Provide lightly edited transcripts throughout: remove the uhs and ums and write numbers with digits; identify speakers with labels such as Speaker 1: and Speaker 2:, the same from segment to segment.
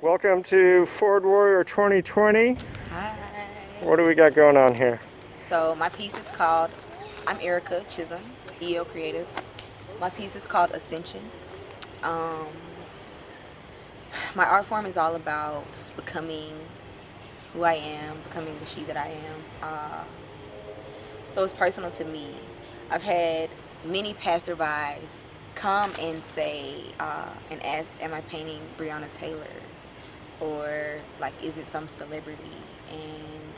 Speaker 1: Welcome to ForwardWarrior 2020.
Speaker 2: Hi.
Speaker 1: What do we got going on here?
Speaker 2: So my piece is called, I'm Erica Chisolm, EO Creative. My piece is called Ascension. My art form is all about becoming who I am, becoming the she that I am. So it's personal to me. I've had many passerbys come and say, and ask, am I painting Breonna Taylor? Or like, is it some celebrity? And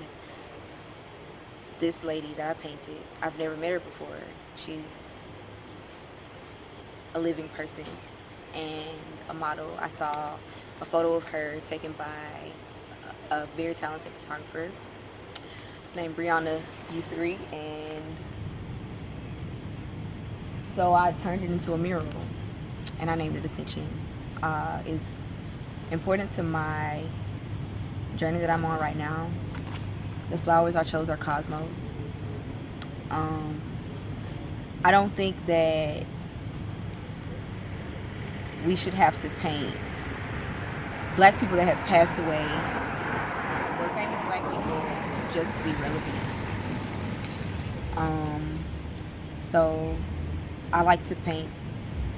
Speaker 2: this lady that I painted, I've never met her before. She's a living person and a model. I saw a photo of her taken by a very talented photographer named Brianna Ussery, and so I turned it into a mural and I named it Ascension. It's important to my journey that I'm on right now. The flowers I chose are cosmos. I don't think that we should have to paint black people that have passed away or famous black people just to be relevant. So I like to paint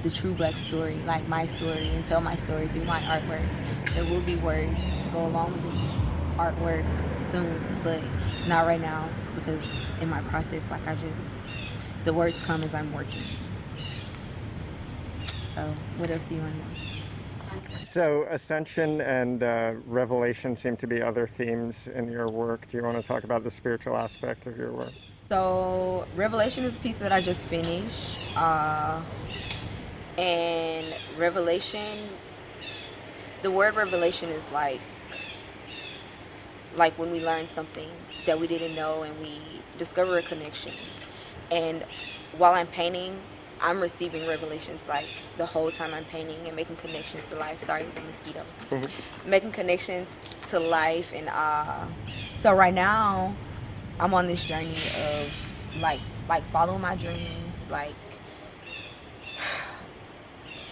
Speaker 2: the true black story, like my story, and tell my story through my artwork. There will be words to go along with this artwork soon, but not right now, because in my process, like the words come as I'm working. So what else do you want to know?
Speaker 1: So Ascension and Revelation seem to be other themes in your work. Do you want to talk about the spiritual aspect of your work?
Speaker 2: So Revelation is a piece that I just finished. And revelation, the word revelation is like when we learn something that we didn't know and we discover a connection. And while I'm painting, I'm receiving revelations like the whole time I'm painting and making connections to life. Sorry, it's a mosquito. Making connections to life. And so right now I'm on this journey of like following my dreams, like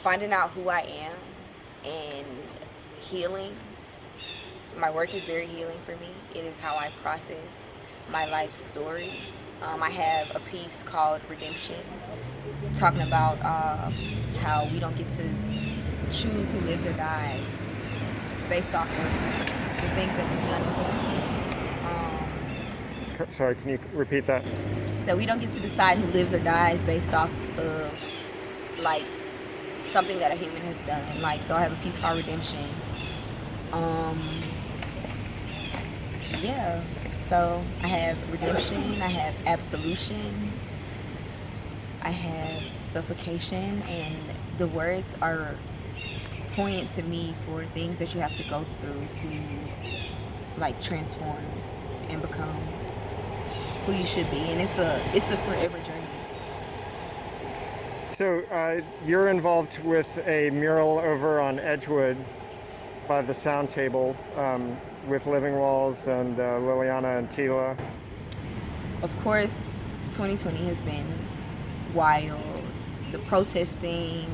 Speaker 2: finding out who I am and healing. My work is very healing for me. It is how I process my life story. I have a piece called Redemption, talking about how we don't get to choose who lives or dies based off of the things that we've done as human beings.
Speaker 1: Sorry, can you repeat that?
Speaker 2: So we don't get to decide who lives or dies based off of like something that a human has done. Like, so I have a piece called Redemption. Yeah, so I have redemption, I have absolution, I have suffocation, and the words are poignant to me for things that you have to go through to like transform and become who you should be. And it's a forever journey.
Speaker 1: So you're involved with a mural over on Edgewood by the sound table with Living Walls and Liliana and Tila.
Speaker 2: Of course, 2020 has been wild. The protesting,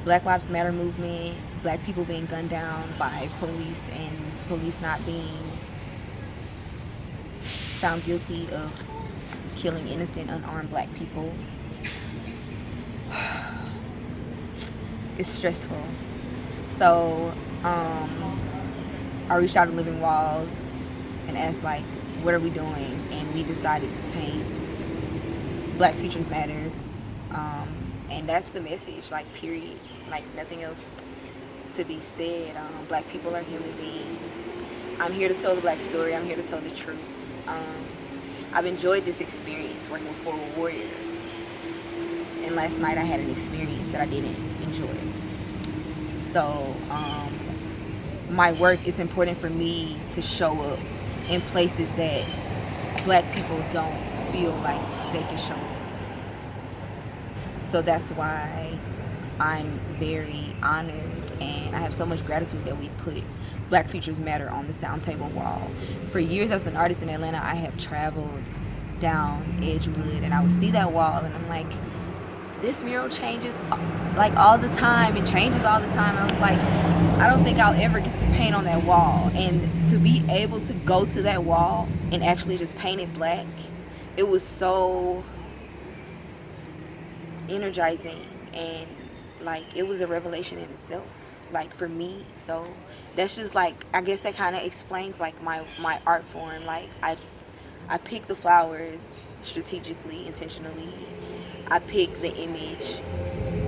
Speaker 2: Black Lives Matter movement, black people being gunned down by police and police not being found guilty of killing innocent, unarmed black people. It's stressful. So I reached out to Living Walls and asked like, what are we doing? And we decided to paint Black Futures Matter. And that's the message, like, period. Like, nothing else to be said. Black people are human beings. I'm here to tell the black story. I'm here to tell the truth. I've enjoyed this experience working with ForwardWarrior. And last night I had an experience that I didn't enjoy. So my work is important for me to show up in places that black people don't feel like they can show up. So that's why I'm very honored and I have so much gratitude that we put Black Futures Matter on the sound table wall. For years as an artist in Atlanta, I have traveled down Edgewood and I would see that wall and I'm like, this mural changes like all the time. It changes all the time. I was like, I don't think I'll ever get to paint on that wall. And to be able to go to that wall and actually just paint it black, it was so energizing, and like it was a revelation in itself, like for me. So that's just like, I guess that kind of explains like my art form. Like I pick the flowers strategically, intentionally. I pick the image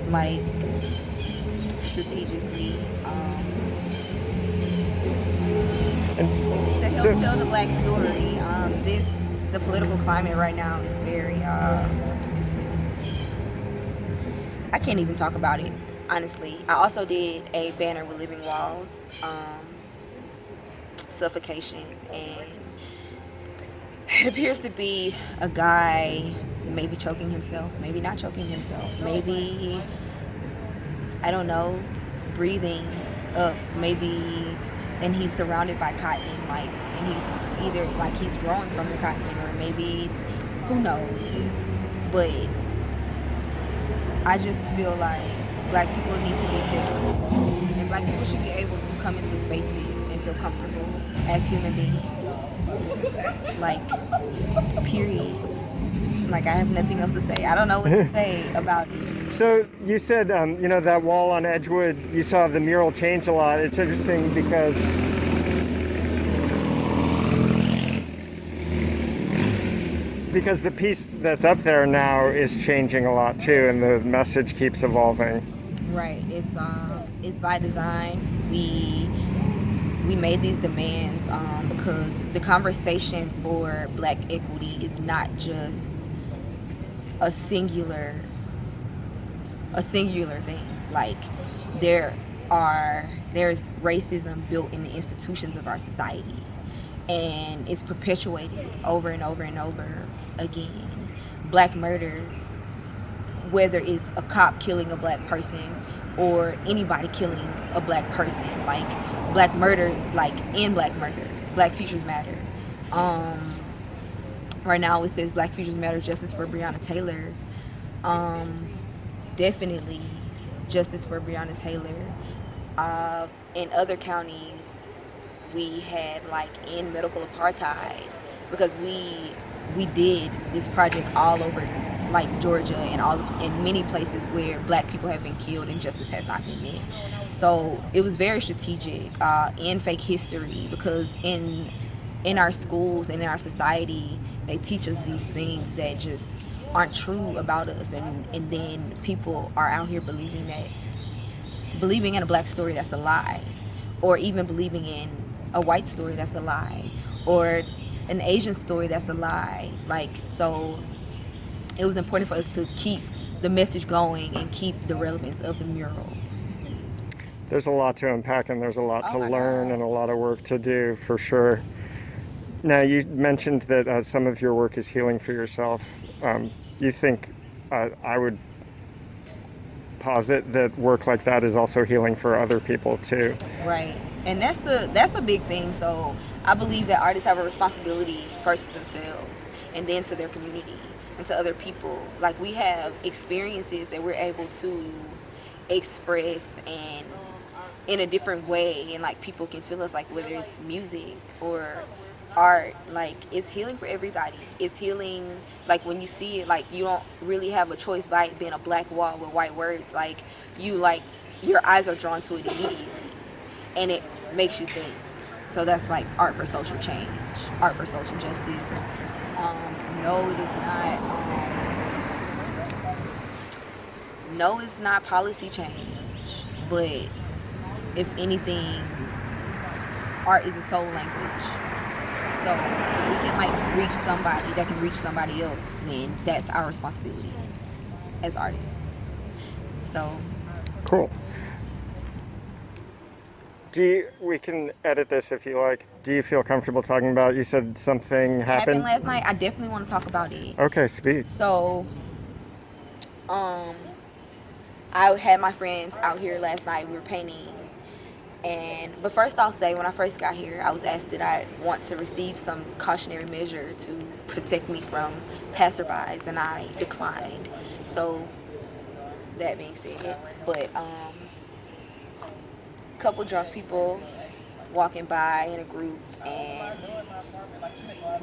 Speaker 2: like strategically to help tell the black story. The political climate right now is very I can't even talk about it, honestly. I also did a banner with living walls, suffocation, and it appears to be a guy maybe choking himself, maybe not choking himself, maybe, I don't know, breathing up, maybe, and he's surrounded by cotton, like, and he's either like he's growing from the cotton, or maybe, who knows, but I just feel like black people need to be safe, and black people should be able to come into spaces and feel comfortable as human beings, like, period. Like, I have nothing else to say. I don't know what to say about it.
Speaker 1: So you said, you know, that wall on Edgewood, you saw the mural change a lot. It's interesting because the piece that's up there now is changing a lot too, and the message keeps evolving.
Speaker 2: Right. It's by design. We made these demands because the conversation for black equity is not just a singular thing. Like, there's racism built in the institutions of our society, and it's perpetuated over and over and over again. Black murder, whether it's a cop killing a black person or anybody killing a black person, like black murder, like in black murder, Black Futures Matter. Right now it says Black Futures Matter, justice for Breonna Taylor. Definitely justice for Breonna Taylor. In other counties, we had like in medical apartheid, because we did this project all over like Georgia and in many places where black people have been killed and justice has not been met. So it was very strategic in fake history, because in our schools and in our society, they teach us these things that just aren't true about us, and then people are out here believing in a black story that's a lie, or even believing in a white story that's a lie, or an Asian story that's a lie. Like, so it was important for us to keep the message going and keep the relevance of the mural.
Speaker 1: There's a lot to unpack, and there's a lot to learn and a lot of work to do, for sure. Now, you mentioned that some of your work is healing for yourself. You think I would posit that work like that is also healing for other people too.
Speaker 2: Right, and that's a big thing. So I believe that artists have a responsibility first to themselves, and then to their community and to other people. Like, we have experiences that we're able to express and in a different way, and like people can feel us, like whether it's music or art, like it's healing for everybody. It's healing, like when you see it, like you don't really have a choice by it being a black wall with white words. Like your eyes are drawn to it immediately, and it makes you think. So that's like art for social change, art for social justice. No, it is not. No, it's not policy change, but if anything, art is a soul language. So if we can like reach somebody that can reach somebody else, then that's our responsibility as artists. So
Speaker 1: cool. We can edit this if you like. Do you feel comfortable talking about it? You said something happened
Speaker 2: last night. I definitely want to talk about it.
Speaker 1: Okay, speak.
Speaker 2: So I had my friends out here last night. We were painting. But first I'll say, when I first got here, I was asked did I want to receive some cautionary measure to protect me from passerbys, and I declined. So that being said, but couple drunk people walking by in a group, and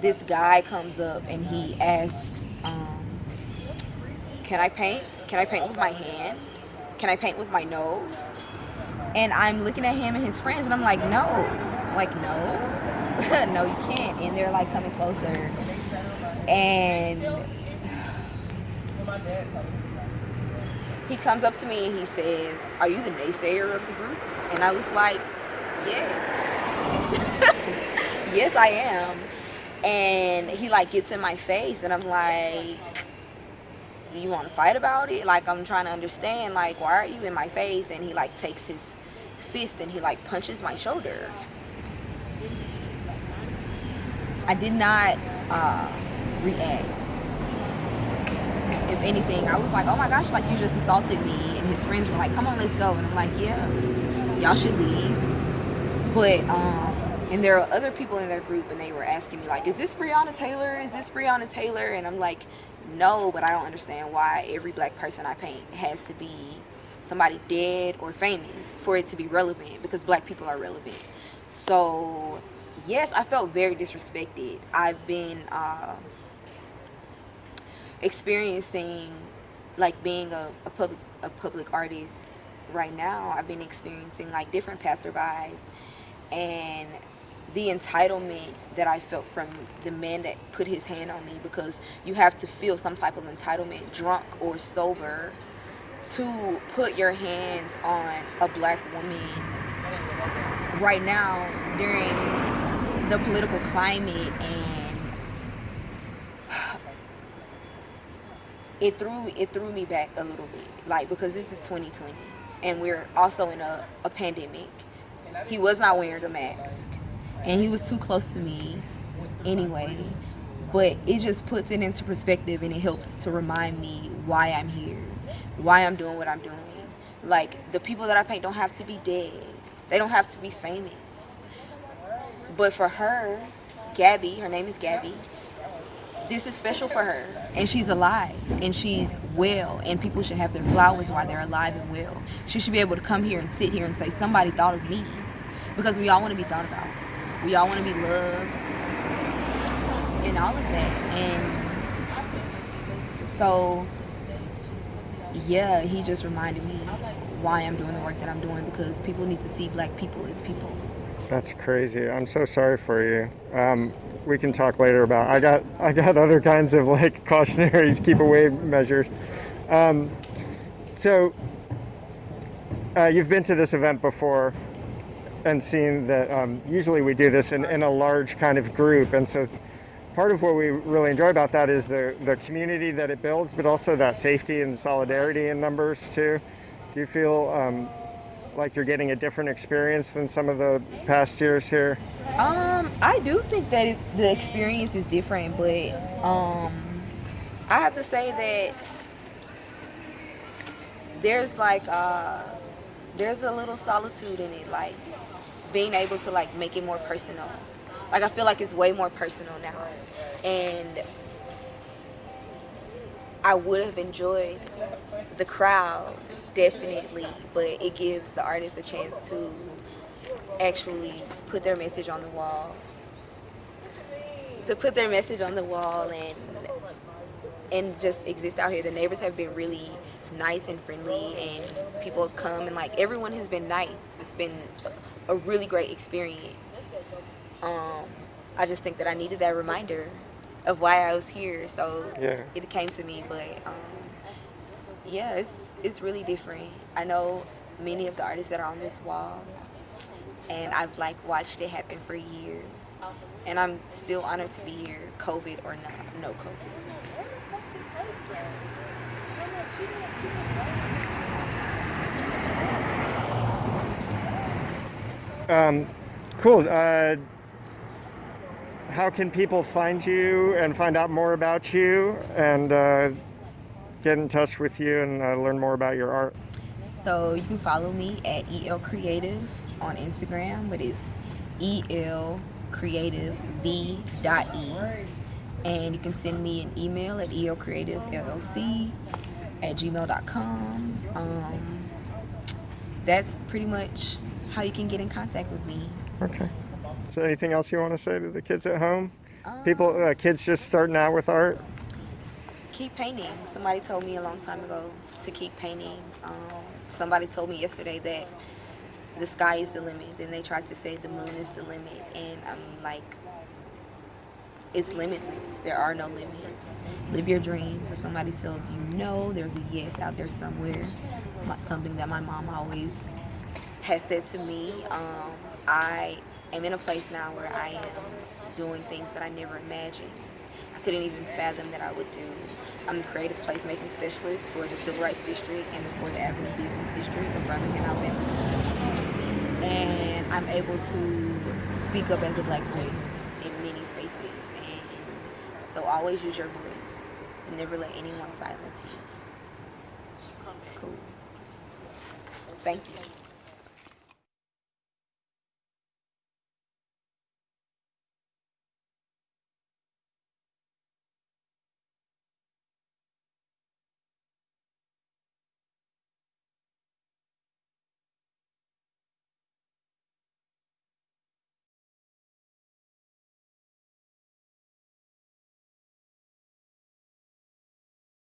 Speaker 2: this guy comes up and he asks, can I paint? Can I paint with my hand? Can I paint with my nose? And I'm looking at him and his friends, and I'm like, no, no, you can't. And they're like coming closer, and he comes up to me and he says, are you the naysayer of the group? And I was like, yes. Yes, I am. And he like gets in my face, and I'm like, you want to fight about it? Like, I'm trying to understand, like, why are you in my face? And he like takes his fist and he like punches my shoulder. I did not react. If anything, I was like, oh my gosh, like, you just assaulted me. And his friends were like, come on, let's go. And I'm like, yeah, y'all should leave. But and there are other people in their group, and they were asking me like, is this Breonna Taylor? Is this Breonna Taylor? And I'm like, no, but I don't understand why every black person I paint has to be somebody dead or famous for it to be relevant, because black people are relevant. So yes, I felt very disrespected. I've been experiencing, like, being a public artist right now. I've been experiencing like different passerbys, and the entitlement that I felt from the man that put his hand on me, because you have to feel some type of entitlement, drunk or sober, to put your hands on a black woman right now during the political climate. And it threw me back a little bit, like, because this is 2020 and we're also in a pandemic. He was not wearing a mask, and he was too close to me anyway, but it just puts it into perspective, and it helps to remind me why I'm here, why I'm doing what I'm doing. Like, the people that I paint don't have to be dead, they don't have to be famous, but for her, Gabby, her name is Gabby, this is special for her, and she's alive, and she's well, and people should have their flowers while they're alive and well. She should be able to come here and sit here and say, somebody thought of me, because we all want to be thought about. We all want to be loved and all of that. And so, yeah, he just reminded me why I'm doing the work that I'm doing, because people need to see black people as people.
Speaker 1: That's crazy. I'm so sorry for you. We can talk later about. I got other kinds of like cautionary keep away measures. So you've been to this event before and seen that usually we do this in a large kind of group, and so part of what we really enjoy about that is the community that it builds, but also that safety and solidarity in numbers too. Do you feel like you're getting a different experience than some of the past years here?
Speaker 2: I do think that the experience is different, but I have to say that there's like there's a little solitude in it, like being able to like make it more personal. Like, I feel like it's way more personal now, and I would have enjoyed the crowd, definitely, but it gives the artists a chance to actually put their message on the wall. And just exist out here. The neighbors have been really nice and friendly, and people come, and like, everyone has been nice. It's been a really great experience. I just think that I needed that reminder of why I was here, so yeah, it came to me. But yeah, it's really different. I know many of the artists that are on this wall, and I've like watched it happen for years, and I'm still honored to be here, COVID or no COVID.
Speaker 1: Cool. How can people find you and find out more about you and get in touch with you and learn more about your art?
Speaker 2: So you can follow me at EL Creative on Instagram, but it's elcreativv.e. And you can send me an email at elcreativellc at gmail.com. That's pretty much how you can get in contact with me.
Speaker 1: Okay. Is there anything else you want to say to the kids at home?
Speaker 2: Um,
Speaker 1: Kids just starting out with art?
Speaker 2: Keep painting. Somebody told me a long time ago to keep painting. Somebody told me yesterday that the sky is the limit. Then they tried to say the moon is the limit. And I'm like, it's limitless. There are no limits. Live your dreams. If somebody tells you no, there's a yes out there somewhere. Something that my mom always has said to me. I am in a place now where I am doing things that I never imagined. I couldn't even fathom that I would do. I'm the creative placemaking specialist for the Civil Rights District and for the Avenue Business District of Birmingham, Alabama. And I'm able to speak up as a Black voice in many spaces. And so always use your voice and never let anyone silence you. Cool. Thank you.